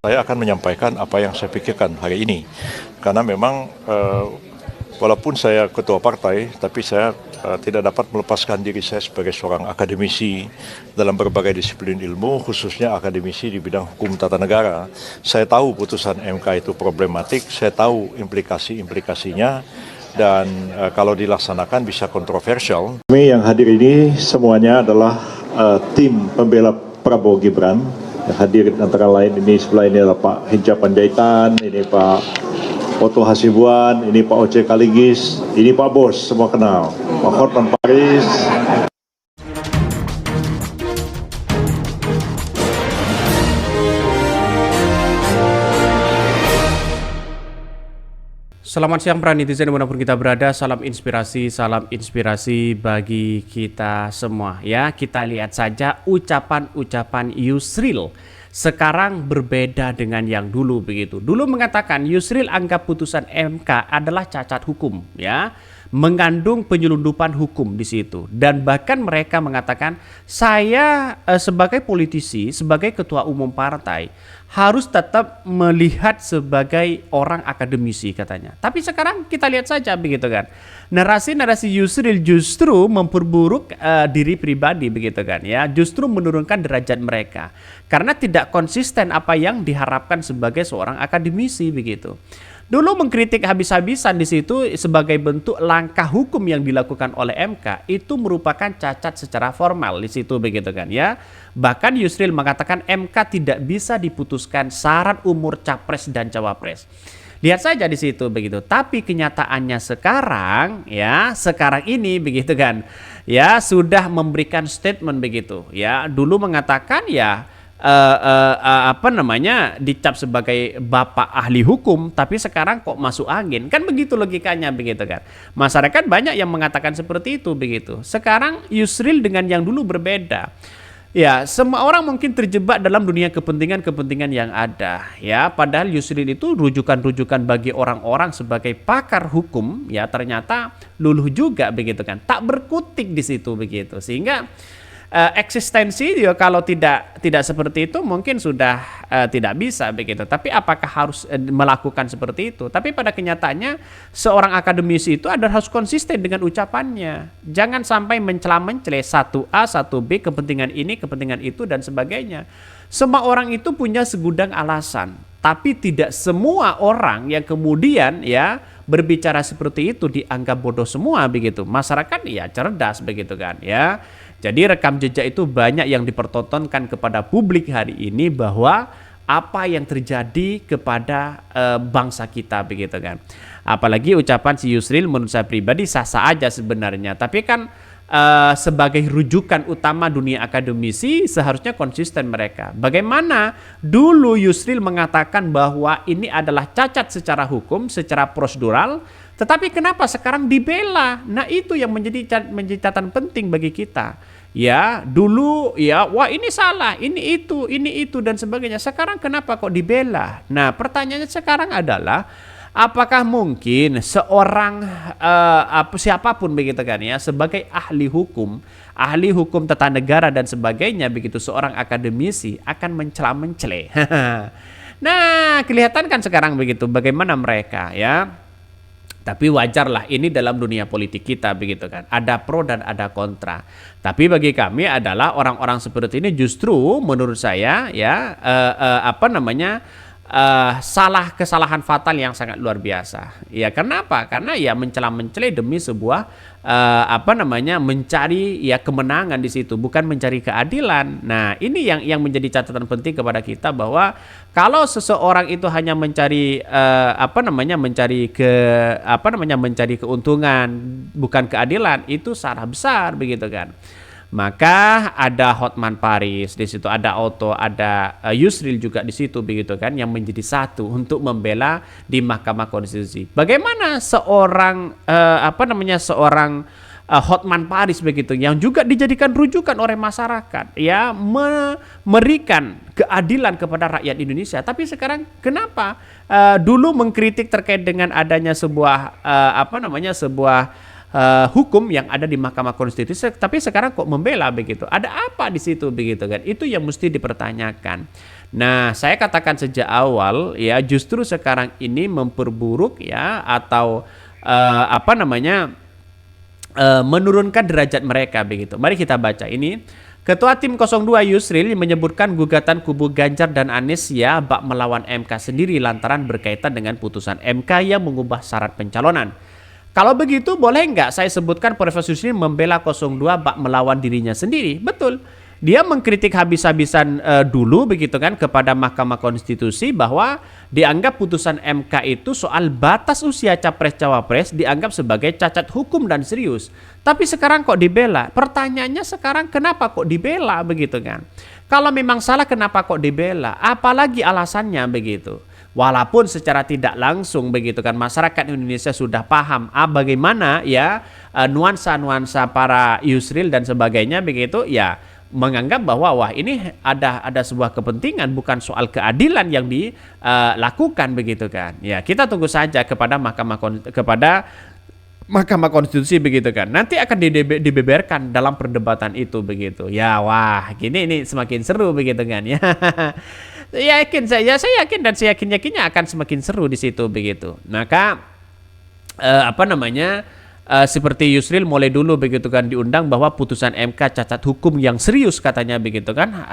saya akan menyampaikan apa yang saya pikirkan hari ini. Karena memang walaupun saya ketua partai, tapi saya tidak dapat melepaskan diri saya sebagai seorang akademisi dalam berbagai disiplin ilmu, khususnya akademisi di bidang hukum tata negara. Saya tahu putusan MK itu problematik, saya tahu implikasi-implikasinya, dan kalau dilaksanakan bisa kontroversial. Kami yang hadir ini semuanya adalah tim pembela Prabowo Gibran. Yang hadir antara lain ini sebelah ini adalah Pak Hinca Panjaitan, ini Pak Oto Hasibuan, ini Pak Oce Kaligis, ini Pak Bos, semua kenal, Pak Hotman Paris. Selamat siang para netizen dimanapun kita berada, salam inspirasi bagi kita semua ya. Kita lihat saja ucapan-ucapan Yusril sekarang berbeda dengan yang dulu begitu. Dulu mengatakan Yusril anggap putusan MK adalah cacat hukum ya, mengandung penyelundupan hukum di situ, dan bahkan mereka mengatakan saya sebagai politisi, sebagai ketua umum partai harus tetap melihat sebagai orang akademisi katanya. Tapi sekarang kita lihat saja begitu kan, narasi-narasi Yusril justru memperburuk diri pribadi begitu kan ya, justru menurunkan derajat mereka karena tidak konsisten apa yang diharapkan sebagai seorang akademisi begitu. Dulu mengkritik habis-habisan di situ sebagai bentuk langkah hukum yang dilakukan oleh MK itu merupakan cacat secara formal di situ begitu kan ya. Bahkan Yusril mengatakan MK tidak bisa diputuskan syarat umur capres dan cawapres. Lihat saja di situ begitu. Tapi kenyataannya sekarang ya, sekarang ini begitu kan ya, sudah memberikan statement begitu ya. Dulu mengatakan ya dicap sebagai bapak ahli hukum, tapi sekarang kok masuk angin, kan begitu logikanya begitu kan. Masyarakat banyak yang mengatakan seperti itu begitu. Sekarang Yusril dengan yang dulu berbeda. Ya, semua orang mungkin terjebak dalam dunia kepentingan-kepentingan yang ada ya. Padahal Yusril itu rujukan-rujukan bagi orang-orang sebagai pakar hukum ya, ternyata luluh juga begitu kan. Tak berkutik di situ begitu. Sehingga eksistensi ya, kalau tidak seperti itu mungkin sudah tidak bisa begitu. Tapi apakah harus melakukan seperti itu? Tapi pada kenyataannya seorang akademisi itu harus konsisten dengan ucapannya. Jangan sampai mencela-mencela 1A, 1B, kepentingan ini, kepentingan itu dan sebagainya. Semua orang itu punya segudang alasan, tapi tidak semua orang yang kemudian ya berbicara seperti itu dianggap bodoh semua begitu. Masyarakat ya cerdas begitu kan ya. Jadi rekam jejak itu banyak yang dipertontonkan kepada publik hari ini bahwa apa yang terjadi kepada bangsa kita begitu kan. Apalagi ucapan si Yusril menurut saya pribadi sah-sah aja sebenarnya. Tapi kan sebagai rujukan utama dunia akademisi seharusnya konsisten mereka. Bagaimana dulu Yusril mengatakan bahwa ini adalah cacat secara hukum, secara prosedural, tetapi kenapa sekarang dibela? Nah itu yang menjadi catatan penting bagi kita. Ya dulu ya, wah ini salah, ini itu dan sebagainya. Sekarang kenapa kok dibela? Nah pertanyaannya sekarang adalah apakah mungkin seorang siapapun begitu kan ya, sebagai ahli hukum tata negara dan sebagainya begitu, seorang akademisi akan mencela-mencela. Nah kelihatan kan sekarang begitu bagaimana mereka ya. Tapi wajarlah, ini dalam dunia politik kita begitu kan, ada pro dan ada kontra. Tapi bagi kami adalah orang-orang seperti ini justru menurut saya ya salah kesalahan fatal yang sangat luar biasa. Ya kenapa? Karena ya mencela-mencela demi sebuah mencari ya kemenangan di situ, bukan mencari keadilan. Nah, ini yang menjadi catatan penting kepada kita bahwa kalau seseorang itu hanya mencari mencari keuntungan bukan keadilan, itu salah besar begitu kan. Maka ada Hotman Paris di situ, ada Oto, ada Yusril juga di situ begitu kan, yang menjadi satu untuk membela di Mahkamah Konstitusi. Bagaimana seorang Hotman Paris begitu yang juga dijadikan rujukan oleh masyarakat ya, memberikan keadilan kepada rakyat Indonesia. Tapi sekarang kenapa dulu mengkritik terkait dengan adanya sebuah hukum yang ada di Mahkamah Konstitusi, tapi sekarang kok membela begitu. Ada apa di situ begitu kan? Itu yang mesti dipertanyakan. Nah, saya katakan sejak awal ya, justru sekarang ini memperburuk ya, atau menurunkan derajat mereka begitu. Mari kita baca ini. Ketua Tim 02 Yusril menyebutkan gugatan kubu Ganjar dan Anies ya bak melawan MK sendiri lantaran berkaitan dengan putusan MK yang mengubah syarat pencalonan. Kalau begitu boleh nggak saya sebutkan Profesor Yusril membela 02 bak melawan dirinya sendiri? Betul. Dia mengkritik habis-habisan dulu begitu kan kepada Mahkamah Konstitusi bahwa dianggap putusan MK itu soal batas usia capres-cawapres dianggap sebagai cacat hukum dan serius. Tapi sekarang kok dibela? Pertanyaannya sekarang kenapa kok dibela begitu kan? Kalau memang salah kenapa kok dibela? Apalagi alasannya begitu? Walaupun secara tidak langsung begitu kan masyarakat Indonesia sudah paham bagaimana ya nuansa-nuansa para Yusril dan sebagainya begitu ya, menganggap bahwa wah ini ada sebuah kepentingan, bukan soal keadilan yang dilakukan begitu kan. Ya, kita tunggu saja kepada Mahkamah Konstitusi begitu kan. Nanti akan dibeberkan dalam perdebatan itu begitu. Ya wah, ini semakin seru begitu kan ya. saya yakin dan saya yakinnya akan semakin seru di situ begitu. Maka seperti Yusril mulai dulu begitu kan diundang bahwa putusan MK cacat hukum yang serius katanya begitu kan.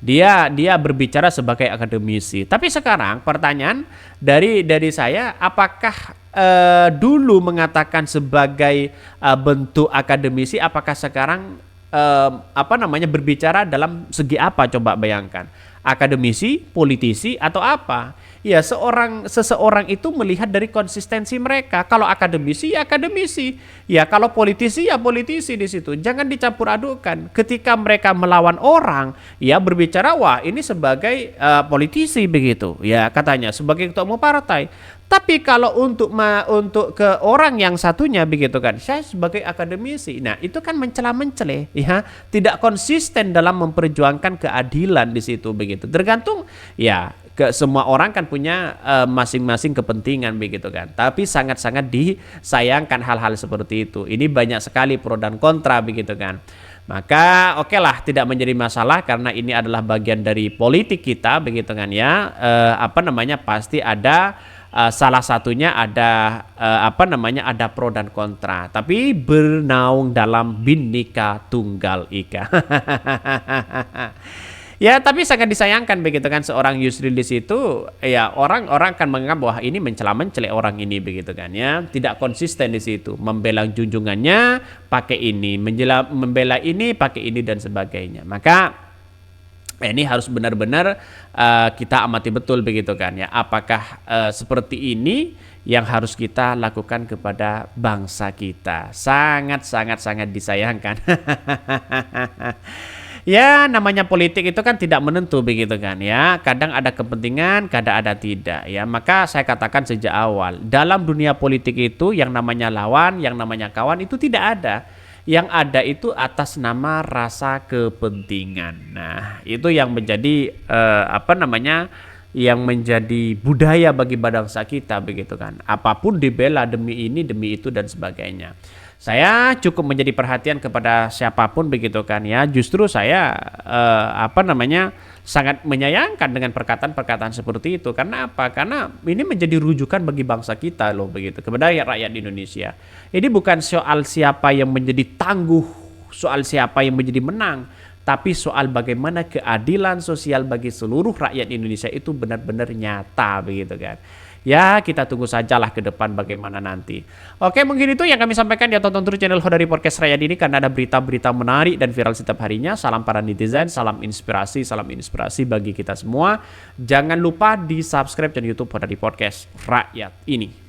Dia berbicara sebagai akademisi. Tapi sekarang pertanyaan dari saya, apakah dulu mengatakan sebagai bentuk akademisi, apakah sekarang berbicara dalam segi apa, coba bayangkan. Akademisi, politisi atau apa? Ya, seseorang itu melihat dari konsistensi mereka. Kalau akademisi ya akademisi, ya kalau politisi ya politisi di situ. Jangan dicampur adukan. Ketika mereka melawan orang, ya berbicara wah ini sebagai politisi begitu. Ya katanya sebagai ketua umum partai. Tapi kalau untuk ke orang yang satunya begitu kan, saya sebagai akademisi. Nah, itu kan mencela-mencela ya, tidak konsisten dalam memperjuangkan keadilan di situ begitu. Tergantung ya, semua orang kan punya masing-masing kepentingan begitu kan. Tapi sangat-sangat disayangkan hal-hal seperti itu. Ini banyak sekali pro dan kontra begitu kan. Maka oke lah, tidak menjadi masalah karena ini adalah bagian dari politik kita begitu kan ya. Pasti ada salah satunya ada ada pro dan kontra, tapi bernaung dalam Bhinneka Tunggal Ika. Ya, tapi sangat disayangkan begitu kan seorang Yusril di situ, ya orang akan menganggap bahwa ini mencela-mencela orang ini begitu kan ya, tidak konsisten di situ, membela junjungannya pakai ini, membela ini pakai ini dan sebagainya. Maka ini harus benar-benar kita amati betul begitu kan ya, apakah seperti ini yang harus kita lakukan kepada bangsa kita. Sangat disayangkan. Ya, namanya politik itu kan tidak menentu begitu kan ya. Kadang ada kepentingan, kadang ada tidak ya. Maka saya katakan sejak awal, dalam dunia politik itu yang namanya lawan, yang namanya kawan itu tidak ada. Yang ada itu atas nama rasa kepentingan. Nah, itu yang menjadi yang menjadi budaya bagi bangsa kita begitu kan. Apapun dibela demi ini, demi itu dan sebagainya. Saya cukup menjadi perhatian kepada siapapun begitu kan ya. Justru saya sangat menyayangkan dengan perkataan-perkataan seperti itu. Karena apa? Karena ini menjadi rujukan bagi bangsa kita loh begitu, kepada rakyat Indonesia. Ini bukan soal siapa yang menjadi tangguh, soal siapa yang menjadi menang, tapi soal bagaimana keadilan sosial bagi seluruh rakyat Indonesia itu benar-benar nyata begitu kan. Ya, kita tunggu sajalah ke depan bagaimana nanti. Oke, mungkin itu yang kami sampaikan. Ya, tonton terus channel Hodari Podcast Rakyat ini karena ada berita-berita menarik dan viral setiap harinya. Salam para netizen, salam inspirasi bagi kita semua. Jangan lupa di subscribe channel YouTube Hodari Podcast Rakyat ini.